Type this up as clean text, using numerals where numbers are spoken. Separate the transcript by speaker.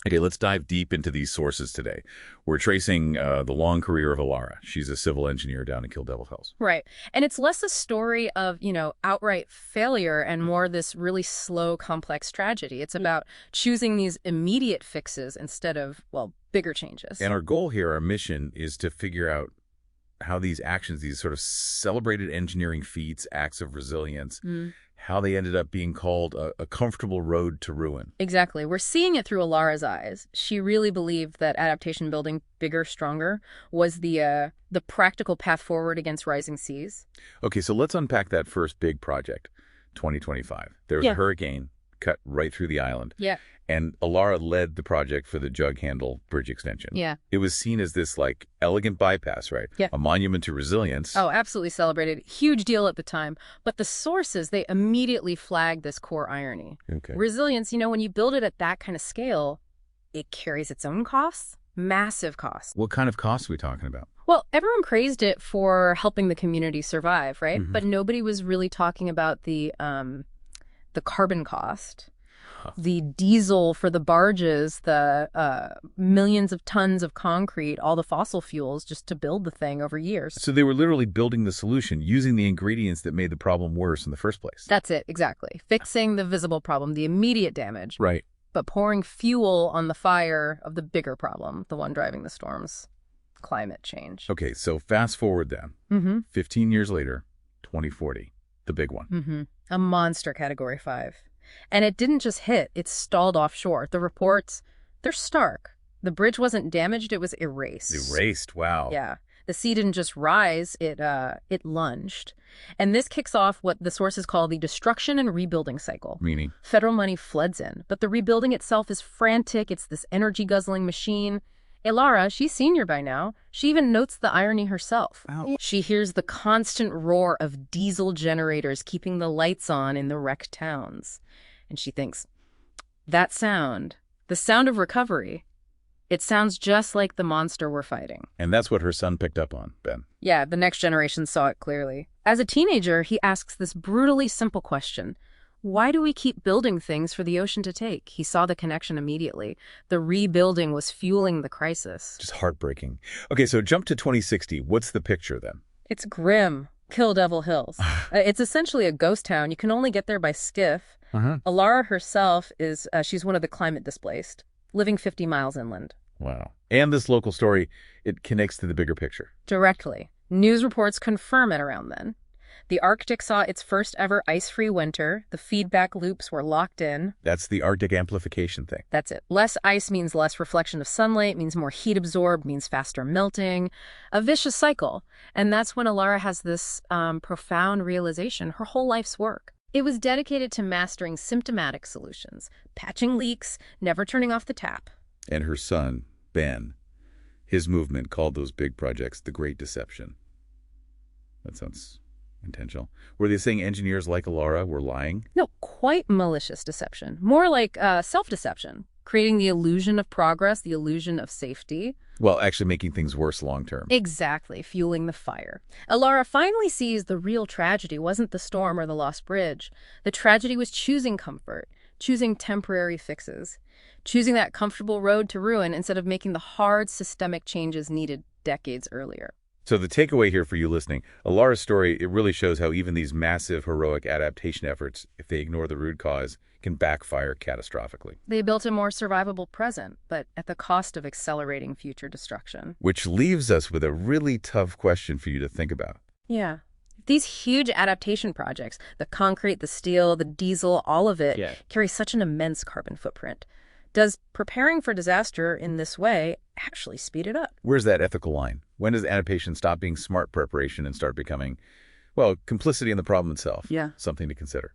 Speaker 1: Okay, let's dive deep into these sources today. We're tracing the long career of Alara. She's a civil engineer down in Kill Devil Hills.
Speaker 2: Right. And it's less a story of, outright failure and more this really slow, complex tragedy. It's about choosing these immediate fixes instead of, well, bigger changes.
Speaker 1: And our goal here, our mission, is to figure out how these actions, these sort of celebrated engineering feats, acts of resilience, how they ended up being called a comfortable road to ruin.
Speaker 2: Exactly. We're seeing it through Alara's eyes. She really believed that adaptation building bigger, stronger was the practical path forward against rising seas.
Speaker 1: Okay, so let's unpack that first big project, 2025. There was a hurricane cut right through the island.
Speaker 2: Yeah.
Speaker 1: And Alara led the project for the Jug Handle Bridge extension.
Speaker 2: Yeah.
Speaker 1: It was seen as this, elegant bypass, right?
Speaker 2: Yeah.
Speaker 1: A monument to resilience.
Speaker 2: Oh, absolutely celebrated. Huge deal at the time. But the sources, they immediately flagged this core irony.
Speaker 1: Okay.
Speaker 2: Resilience, when you build it at that kind of scale, it carries its own costs, massive costs.
Speaker 1: What kind of costs are we talking about?
Speaker 2: Well, everyone praised it for helping the community survive, right? But nobody was really talking about the carbon cost. The diesel for the barges, the millions of tons of concrete, all the fossil fuels just to build the thing over years.
Speaker 1: So they were literally building the solution, using the ingredients that made the problem worse in the first place.
Speaker 2: That's it, exactly. Fixing the visible problem, the immediate damage.
Speaker 1: Right.
Speaker 2: But pouring fuel on the fire of the bigger problem, the one driving the storms, climate change.
Speaker 1: Okay, so fast forward then. 15 years later, 2040, the big one.
Speaker 2: A monster Category 5. And it didn't just hit, it stalled offshore. The reports, they're stark. The bridge wasn't damaged, it was erased.
Speaker 1: Erased, wow.
Speaker 2: Yeah. The sea didn't just rise, it lunged. And this kicks off what the sources call the destruction and rebuilding cycle.
Speaker 1: Meaning?
Speaker 2: Federal money floods in, but the rebuilding itself is frantic. It's this energy-guzzling machine. Alara, she's senior by now. She even notes the irony herself.
Speaker 1: Wow.
Speaker 2: She hears the constant roar of diesel generators keeping the lights on in the wrecked towns. And she thinks, that sound, the sound of recovery, it sounds just like the monster we're fighting.
Speaker 1: And that's what her son picked up on, Ben.
Speaker 2: Yeah, the next generation saw it clearly. As a teenager, he asks this brutally simple question. Why do we keep building things for the ocean to take? He saw the connection immediately. The rebuilding was fueling the crisis.
Speaker 1: Just heartbreaking. Okay, so jump to 2060. What's the picture then?
Speaker 2: It's grim. Kill Devil Hills. It's essentially a ghost town. You can only get there by skiff. Alara herself she's one of the climate displaced, living 50 miles inland.
Speaker 1: Wow. And this local story, it connects to the bigger picture.
Speaker 2: Directly. News reports confirm it around then. The Arctic saw its first ever ice-free winter. The feedback loops were locked in.
Speaker 1: That's the Arctic amplification thing.
Speaker 2: That's it. Less ice means less reflection of sunlight, means more heat absorbed, means faster melting. A vicious cycle. And that's when Alara has this profound realization, her whole life's work. It was dedicated to mastering symptomatic solutions, patching leaks, never turning off the tap.
Speaker 1: And her son, Ben, his movement called those big projects the Great Deception. That sounds intentional. Were they saying engineers like Alara were lying?
Speaker 2: No, quite malicious deception. More like self-deception, creating the illusion of progress, the illusion of safety.
Speaker 1: Well, actually making things worse long term.
Speaker 2: Exactly, fueling the fire. Alara finally sees the real tragedy wasn't the storm or the lost bridge. The tragedy was choosing comfort, choosing temporary fixes, choosing that comfortable road to ruin instead of making the hard systemic changes needed decades earlier.
Speaker 1: So the takeaway here for you listening, Alara's story, it really shows how even these massive, heroic adaptation efforts, if they ignore the root cause, can backfire catastrophically.
Speaker 2: They built a more survivable present, but at the cost of accelerating future destruction.
Speaker 1: Which leaves us with a really tough question for you to think about.
Speaker 2: Yeah. These huge adaptation projects, the concrete, the steel, the diesel, all of it, carry such an immense carbon footprint. Does preparing for disaster in this way actually speed it up?
Speaker 1: Where's that ethical line? When does adaptation stop being smart preparation and start becoming, well, complicity in the problem itself?
Speaker 2: Yeah.
Speaker 1: Something to consider.